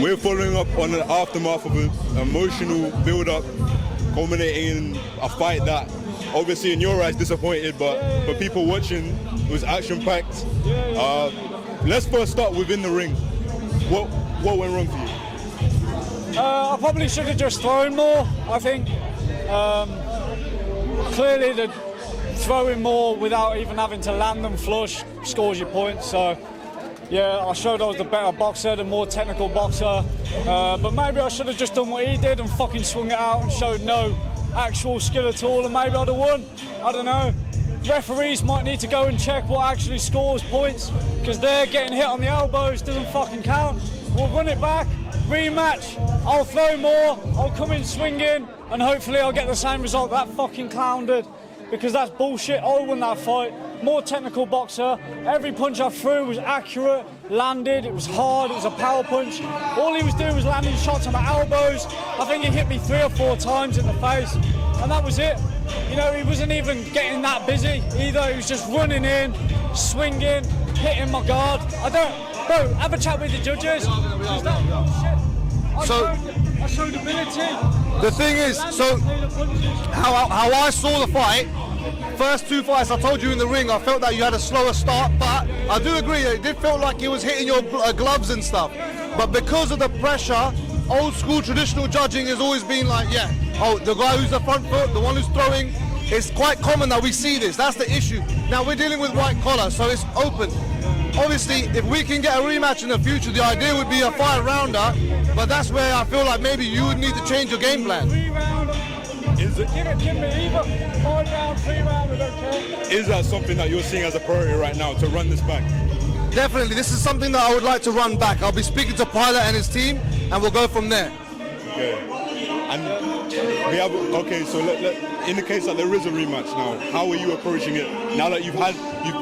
We're following up on an aftermath of an emotional build-up, culminating in a fight that, obviously in your eyes, disappointed, but for people watching, it was action-packed. Let's first start within the ring. What went wrong for you? I probably should have just thrown more, I think. Clearly the throwing more without even having to land them flush scores your points. So yeah, I showed I was the better boxer, the more technical boxer. But maybe I should have just done what he did and fucking swung it out and showed no actual skill at all, and maybe I'd have won. I don't know. Referees might need to go and check what actually scores points, because they're getting hit on the elbows doesn't fucking count. We'll run it back, rematch, I'll throw more, I'll come in swinging, and hopefully I'll get the same result that fucking clown did, because that's bullshit. I won that fight. More technical boxer. Every punch I threw was accurate, landed, it was hard, it was a power punch. All he was doing was landing shots on my elbows. I think he hit me 3 or 4 times in the face, and that was it. You know, he wasn't even getting that busy either. He was just running in, swinging, hitting my guard. Bro, have a chat with the judges. I showed ability. The thing is, so how I saw the fight, first 2 fights, I told you in the ring, I felt that you had a slower start, but I do agree, it did feel like he was hitting your gloves and stuff. But because of the pressure, old school traditional judging has always been like, yeah, oh, the guy who's the front foot, the one who's throwing, it's quite common that we see this. That's the issue. Now we're dealing with white collar, so it's open. Obviously, if we can get a rematch in the future, the idea would be a 5-rounder, but that's where I feel like maybe you would need to change your game plan. Is it? Give me either 5-round, 3-round, I don't care. Is that something that you're seeing as a priority right now, to run this back? Definitely, this is something that I would like to run back. I'll be speaking to Pilot and his team, and we'll go from there. Okay. And we have, okay, so in the case that there is a rematch now, how are you approaching it? Now that you've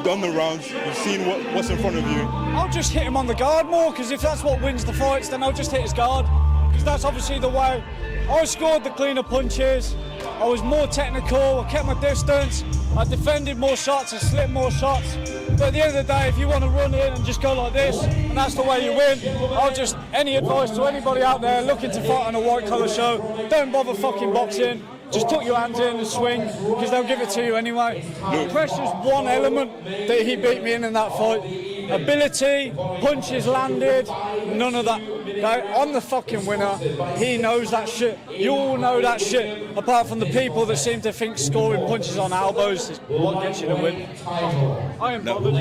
done the rounds, you've seen what's in front of you. I'll just hit him on the guard more, because if that's what wins the fights, then I'll just hit his guard, because that's obviously the way. I scored the cleaner punches, I was more technical, I kept my distance, I defended more shots, I slipped more shots. But at the end of the day, if you want to run in and just go like this, and that's the way you win, any advice to anybody out there looking to fight on a white collar show, don't bother fucking boxing, just tuck your hands in and swing, because they'll give it to you anyway. Pressure's one element that he beat me in that fight. Ability, punches landed, none of that. Okay? I'm the fucking winner. He knows that shit. You all know that shit. Apart from the people that seem to think scoring punches on elbows is what gets you the win. I am bothered.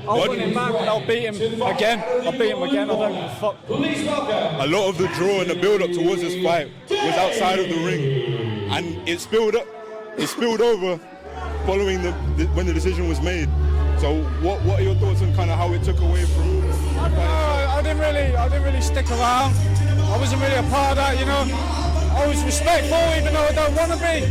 I'll win him back and I'll beat him again. I'll beat him again. I don't give a fuck. A lot of the draw and the build-up towards this fight was outside of the ring, and it spilled over following when the decision was made. So what are your thoughts on kind of how it took away from? I don't know. I didn't really stick around. I wasn't really a part of that, you know. I was respectful, even though I don't want to be.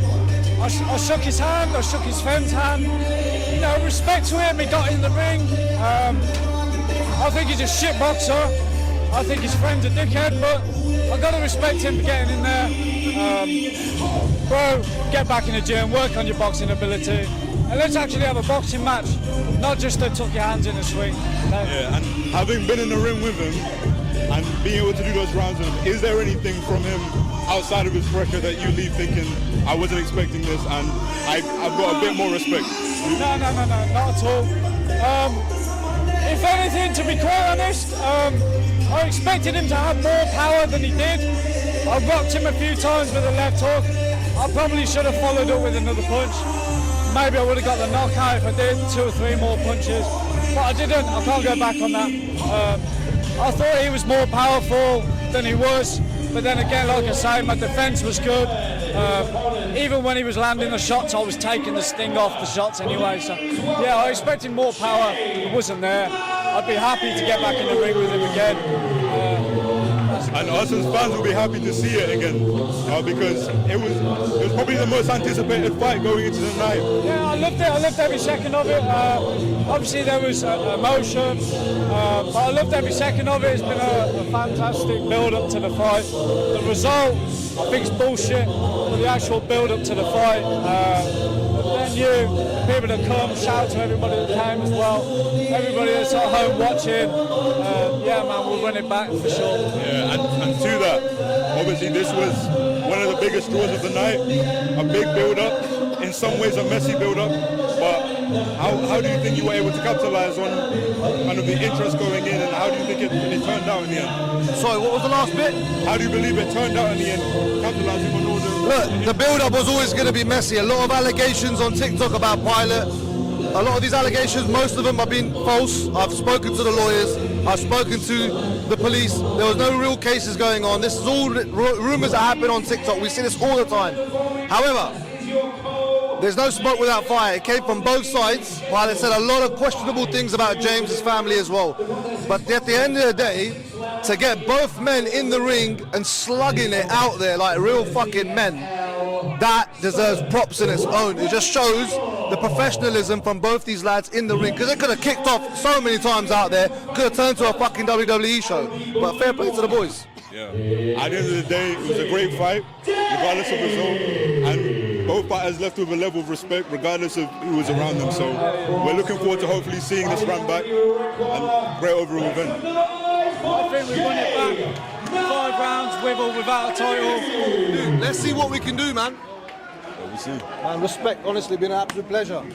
I shook his hand. I shook his friend's hand. You know, respect to him. He got in the ring. I think he's a shit boxer. I think his friend's a dickhead, but I got to respect him for getting in there. Bro, get back in the gym, work on your boxing ability. And let's actually have a boxing match, not just to tuck your hands in and swing. Yeah, and having been in the ring with him and being able to do those rounds with him, is there anything from him outside of his pressure that you leave thinking, I wasn't expecting this and I've got a bit more respect? No, not at all. If anything, to be quite honest, I expected him to have more power than he did. I rocked him a few times with a left hook. I probably should have followed up with another punch. Maybe I would have got the knockout if I did 2 or 3 more punches, but I didn't. I can't go back on that. I thought he was more powerful than he was, but then again, like I say, my defence was good. Even when he was landing the shots, I was taking the sting off the shots anyway. So yeah, I expected more power. It wasn't there. I'd be happy to get back in the ring with him again. And us as fans will be happy to see it again, because it was probably the most anticipated fight going into the night. Yeah, I loved it. I loved every second of it. Obviously there was emotion, but I loved every second of it. It's been a fantastic build-up to the fight. The result, I think, is bullshit, but the actual build-up to the fight, venue, the people that come, shout out to everybody that came as well, everybody that's at home watching. Yeah, man, we'll run it back for sure. Yeah, and to that, obviously this was one of the biggest draws of the night, a big build-up, in some ways a messy build-up, but how do you think you were able to capitalize on kind of the interest going in, and how do you think it turned out in the end? Sorry, what was the last bit? How do you believe it turned out in the end, capitalizing on all the... Look, the build-up was always going to be messy. A lot of allegations on TikTok about Pilot. A lot of these allegations, most of them have been false. I've spoken to the lawyers. I've spoken to the police. There was no real cases going on. This is all rumors that happen on TikTok. We see this all the time. However, there's no smoke without fire. It came from both sides. While it said a lot of questionable things about James's family as well. But at the end of the day, to get both men in the ring and slugging it out there like real fucking men, that deserves props in its own. It just shows the professionalism from both these lads in the ring, because they could have kicked off so many times out there, could have turned to a fucking WWE show. But fair play to the boys. Yeah. At the end of the day, it was a great fight, regardless of result, and both fighters left with a level of respect, regardless of who was around them. So we're looking forward to hopefully seeing this run back, and great overall event. I think we won it back. 5 rounds with or without a title. Dude, let's see what we can do, man. Yeah, we'll see. Man, respect, honestly, been an absolute pleasure.